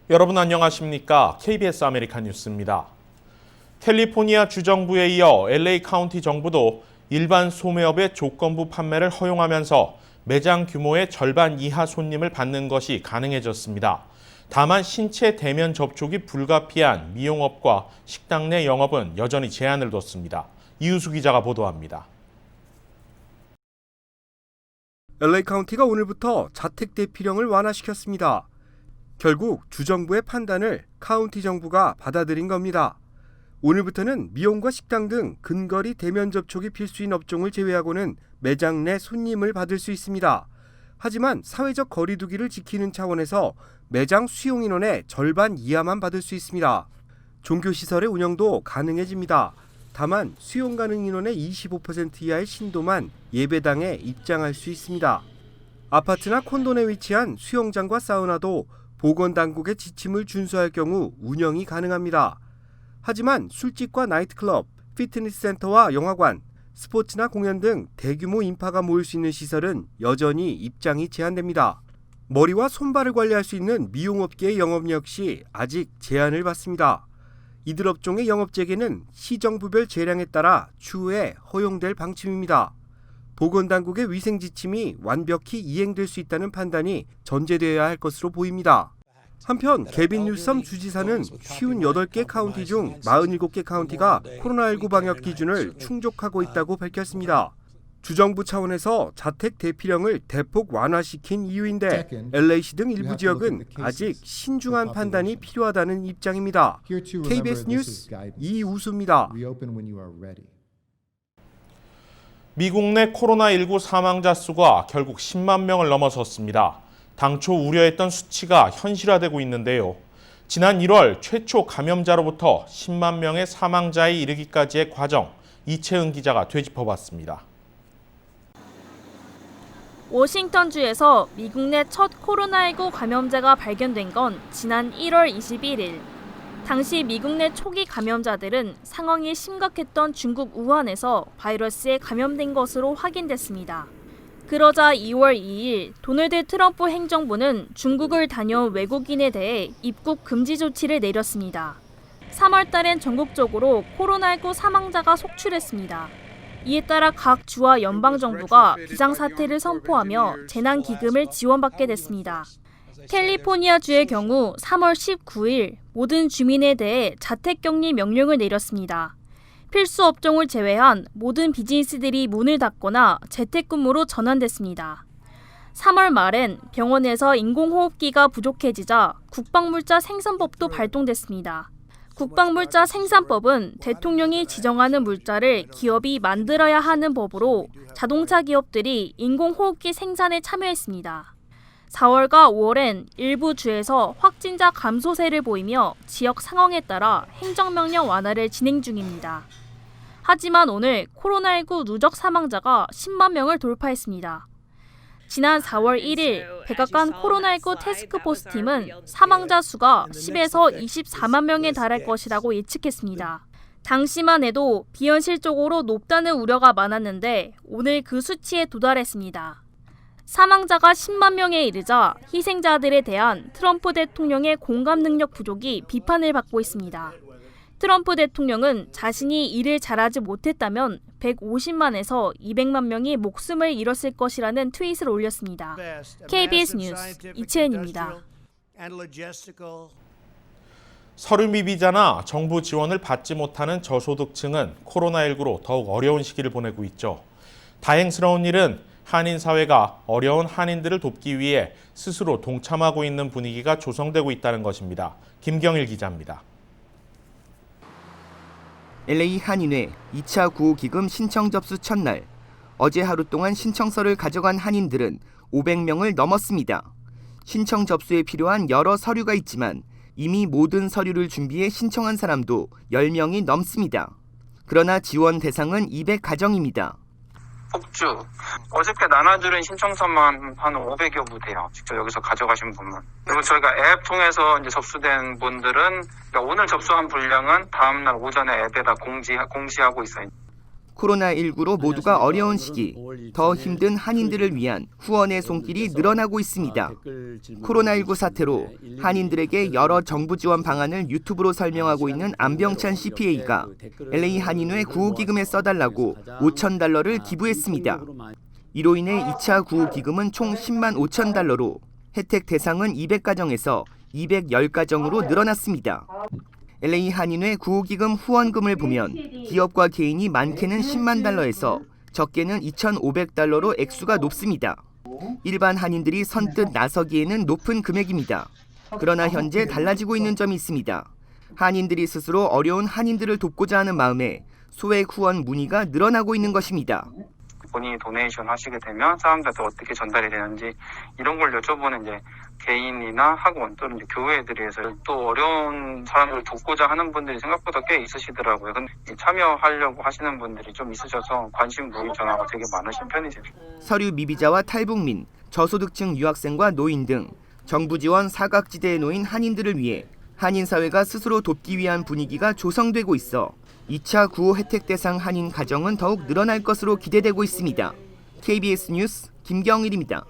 여러분 안녕하십니까? KBS 아메리칸 뉴스입니다. 캘리포니아 주정부에 이어 LA 카운티 정부도 일반 소매업의 조건부 판매를 허용하면서 매장 규모의 절반 이하 손님을 받는 것이 가능해졌습니다. 다만 신체 대면 접촉이 불가피한 미용업과 식당 내 영업은 여전히 제한을 뒀습니다. 이우수 기자가 보도합니다. LA 카운티가 오늘부터 자택 대피령을 완화시켰습니다. 결국 주정부의 판단을 카운티 정부가 받아들인 겁니다. 오늘부터는 미용과 식당 등 근거리 대면 접촉이 필수인 업종을 제외하고는 매장 내 손님을 받을 수 있습니다. 하지만 사회적 거리 두기를 지키는 차원에서 매장 수용 인원의 절반 이하만 받을 수 있습니다. 종교시설의 운영도 가능해집니다. 다만 수용 가능 인원의 25% 이하의 신도만 예배당에 입장할 수 있습니다. 아파트나 콘도 내 위치한 수영장과 사우나도 보건당국의 지침을 준수할 경우 운영이 가능합니다. 하지만 술집과 나이트클럽, 피트니스 센터와 영화관, 스포츠나 공연 등 대규모 인파가 모일 수 있는 시설은 여전히 입장이 제한됩니다. 머리와 손발을 관리할 수 있는 미용업계의 영업 역시 아직 제한을 받습니다. 이들 업종의 영업 재개는 시정부별 재량에 따라 추후에 허용될 방침입니다. 보건당국의 위생 지침이 완벽히 이행될 수 있다는 판단이 전제되어야 할 것으로 보입니다. 한편 개빈 뉴섬 주지사는 58개 카운티 중 47개 카운티가 코로나19 방역 기준을 충족하고 있다고 밝혔습니다. 주정부 차원에서 자택 대피령을 대폭 완화시킨 이유인데 LA시 등 일부 지역은 아직 신중한 판단이 필요하다는 입장입니다. KBS 뉴스 이우수입니다. 미국 내 코로나19 사망자 수가 결국 10만 명을 넘어섰습니다. 당초 우려했던 수치가 현실화되고 있는데요. 지난 1월 최초 감염자로부터 10만 명의 사망자에 이르기까지의 과정, 이채은 기자가 되짚어봤습니다. 워싱턴주에서 미국 내 첫 코로나19 감염자가 발견된 건 지난 1월 21일. 당시 미국 내 초기 감염자들은 상황이 심각했던 중국 우한에서 바이러스에 감염된 것으로 확인됐습니다. 그러자 2월 2일 도널드 트럼프 행정부는 중국을 다녀온 외국인에 대해 입국 금지 조치를 내렸습니다. 3월 달엔 전국적으로 코로나19 사망자가 속출했습니다. 이에 따라 각 주와 연방정부가 비상사태를 선포하며 재난기금을 지원받게 됐습니다. 캘리포니아주의 경우 3월 19일 모든 주민에 대해 자택격리 명령을 내렸습니다. 필수 업종을 제외한 모든 비즈니스들이 문을 닫거나 재택근무로 전환됐습니다. 3월 말엔 병원에서 인공호흡기가 부족해지자 국방물자 생산법도 발동됐습니다. 국방물자 생산법은 대통령이 지정하는 물자를 기업이 만들어야 하는 법으로 자동차 기업들이 인공호흡기 생산에 참여했습니다. 4월과 5월엔 일부 주에서 확진자 감소세를 보이며 지역 상황에 따라 행정명령 완화를 진행 중입니다. 하지만 오늘 코로나19 누적 사망자가 10만 명을 돌파했습니다. 지난 4월 1일 백악관 코로나19 태스크포스 팀은 사망자 수가 10에서 24만 명에 달할 것이라고 예측했습니다. 당시만 해도 비현실적으로 높다는 우려가 많았는데 오늘 그 수치에 도달했습니다. 사망자가 10만 명에 이르자 희생자들에 대한 트럼프 대통령의 공감 능력 부족이 비판을 받고 있습니다. 트럼프 대통령은 자신이 일을 잘하지 못했다면 150만에서 200만 명이 목숨을 잃었을 것이라는 트윗을 올렸습니다. KBS 뉴스 이채은입니다. 서류 미비자나 정부 지원을 받지 못하는 저소득층은 코로나19로 더욱 어려운 시기를 보내고 있죠. 다행스러운 일은 한인 사회가 어려운 한인들을 돕기 위해 스스로 동참하고 있는 분위기가 조성되고 있다는 것입니다. 김경일 기자입니다. LA 한인회 2차 구호기금 신청 접수 첫날, 어제 하루 동안 신청서를 가져간 한인들은 500명을 넘었습니다. 신청 접수에 필요한 여러 서류가 있지만 이미 모든 서류를 준비해 신청한 사람도 10명이 넘습니다. 그러나 지원 대상은 200가정입니다. 폭주. 어저께 나눠드린 신청서만 한 500여 부대요. 직접 여기서 가져가신 분만. 그리고 저희가 앱 통해서 이제 접수된 분들은 그러니까 오늘 접수한 분량은 다음날 오전에 앱에다 공지하고 있어요. 코로나19로 모두가 어려운 시기, 더 힘든 한인들을 위한 후원의 손길이 늘어나고 있습니다. 코로나19 사태로 한인들에게 여러 정부 지원 방안을 유튜브로 설명하고 있는 안병찬 CPA가 LA 한인회 구호기금에 써달라고 $5,000를 기부했습니다. 이로 인해 2차 구호기금은 총 10만 5천 달러로 혜택 대상은 200가정에서 210가정으로 늘어났습니다. LA 한인회 구호기금 후원금을 보면 기업과 개인이 많게는 10만 달러에서 적게는 2,500달러로 액수가 높습니다. 일반 한인들이 선뜻 나서기에는 높은 금액입니다. 그러나 현재 달라지고 있는 점이 있습니다. 한인들이 스스로 어려운 한인들을 돕고자 하는 마음에 소액 후원 문의가 늘어나고 있는 것입니다. 본인이 도네이션 하시게 되면 사람들한테 어떻게 전달이 되는지 이런 걸 여쭤보는 이제 개인이나 학원 또는 이제 교회들에서 또 어려운 사람들을 돕고자 하는 분들이 생각보다 꽤 있으시더라고요. 근데 참여하려고 하시는 분들이 좀 있으셔서 관심 모임 전화가 되게 많으신 편이세요. 서류 미비자와 탈북민, 저소득층 유학생과 노인 등 정부 지원 사각지대에 놓인 한인들을 위해 한인 사회가 스스로 돕기 위한 분위기가 조성되고 있어 2차 구호 혜택 대상 한인 가정은 더욱 늘어날 것으로 기대되고 있습니다. KBS 뉴스 김경일입니다.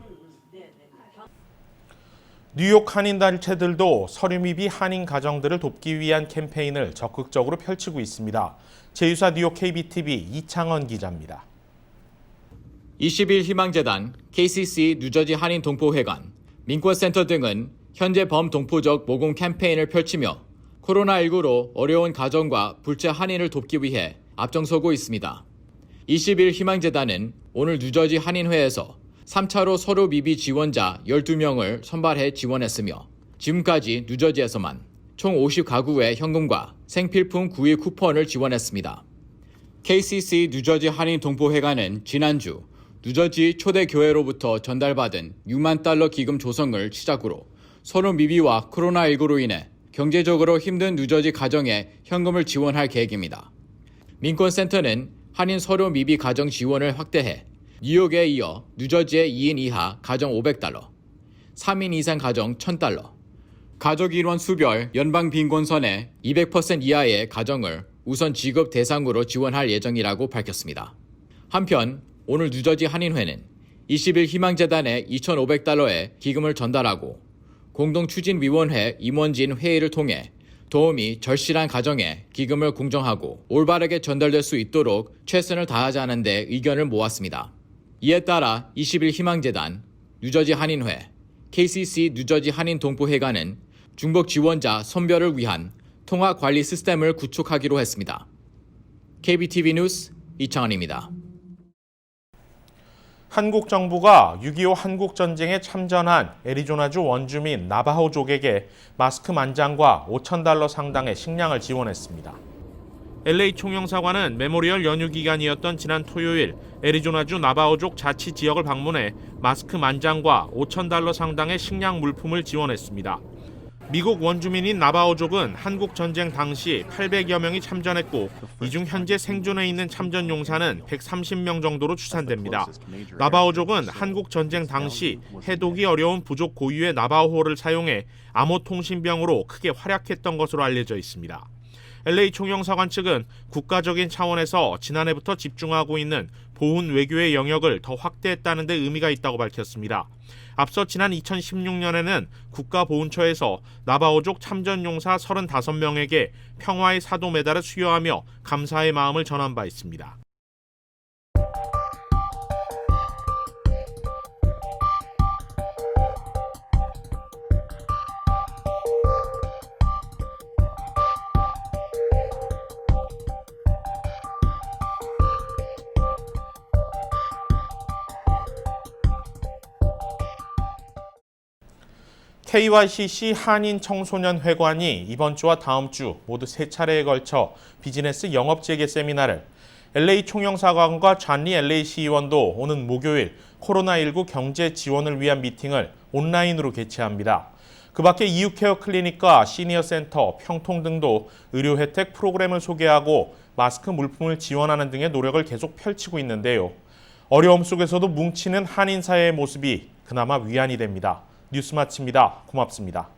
뉴욕 한인 단체들도 서류 미비 한인 가정들을 돕기 위한 캠페인을 적극적으로 펼치고 있습니다. 제휴사 뉴욕 KBTV 이창헌 기자입니다. 20일 희망재단, KCC 뉴저지 한인 동포회관, 민권센터 등은 현재 범동포적 모금 캠페인을 펼치며 코로나19로 어려운 가정과 불체 한인을 돕기 위해 앞장서고 있습니다. 20일 희망재단은 오늘 뉴저지 한인회에서 3차로 서류 미비 지원자 12명을 선발해 지원했으며 지금까지 뉴저지에서만 총 50가구의 현금과 생필품 구입 쿠폰을 지원했습니다. KCC 뉴저지 한인 동포회관은 지난주 뉴저지 초대교회로부터 전달받은 6만 달러 기금 조성을 시작으로 서류 미비와 코로나19로 인해 경제적으로 힘든 뉴저지 가정에 현금을 지원할 계획입니다. 민권센터는 한인 서류 미비 가정 지원을 확대해 뉴욕에 이어 뉴저지의 2인 이하 가정 $500, 3인 이상 가정 $1,000, 가족 일원 수별 연방 빈곤선의 200% 이하의 가정을 우선 지급 대상으로 지원할 예정이라고 밝혔습니다. 한편 오늘 뉴저지 한인회는 20일 희망재단에 $2,500의 기금을 전달하고 공동추진위원회 임원진 회의를 통해 도움이 절실한 가정에 기금을 공정하고 올바르게 전달될 수 있도록 최선을 다하자는 데 의견을 모았습니다. 이에 따라 20일 희망재단, 뉴저지 한인회, KCC 뉴저지 한인 동포회관은 중복 지원자 선별을 위한 통합 관리 시스템을 구축하기로 했습니다. KBTV 뉴스 이창헌입니다. 한국 정부가 6.25 한국전쟁에 참전한 애리조나주 원주민 나바호족에게 마스크 만장과 $5,000 상당의 식량을 지원했습니다. LA 총영사관은 메모리얼 연휴 기간이었던 지난 토요일 애리조나주 나바호족 자치 지역을 방문해 마스크 만장과 $5,000 상당의 식량 물품을 지원했습니다. 미국 원주민인 나바호족은 한국 전쟁 당시 800여 명이 참전했고 이 중 현재 생존해 있는 참전 용사는 130명 정도로 추산됩니다. 나바호족은 한국 전쟁 당시 해독이 어려운 부족 고유의 나바호를 사용해 암호통신병으로 크게 활약했던 것으로 알려져 있습니다. LA 총영사관 측은 국가적인 차원에서 지난해부터 집중하고 있는 보훈 외교의 영역을 더 확대했다는 데 의미가 있다고 밝혔습니다. 앞서 지난 2016년에는 국가보훈처에서 나바호족 참전용사 35명에게 평화의 사도 메달을 수여하며 감사의 마음을 전한 바 있습니다. KYCC 한인청소년회관이 이번 주와 다음 주 모두 3차례에 걸쳐 비즈니스 영업재개 세미나를 LA 총영사관과 잔리 LA 시의원도 오는 목요일 코로나19 경제 지원을 위한 미팅을 온라인으로 개최합니다. 그 밖에 이유케어 클리닉과 시니어센터, 평통 등도 의료 혜택 프로그램을 소개하고 마스크 물품을 지원하는 등의 노력을 계속 펼치고 있는데요. 어려움 속에서도 뭉치는 한인 사회의 모습이 그나마 위안이 됩니다. 뉴스 마칩니다. 고맙습니다.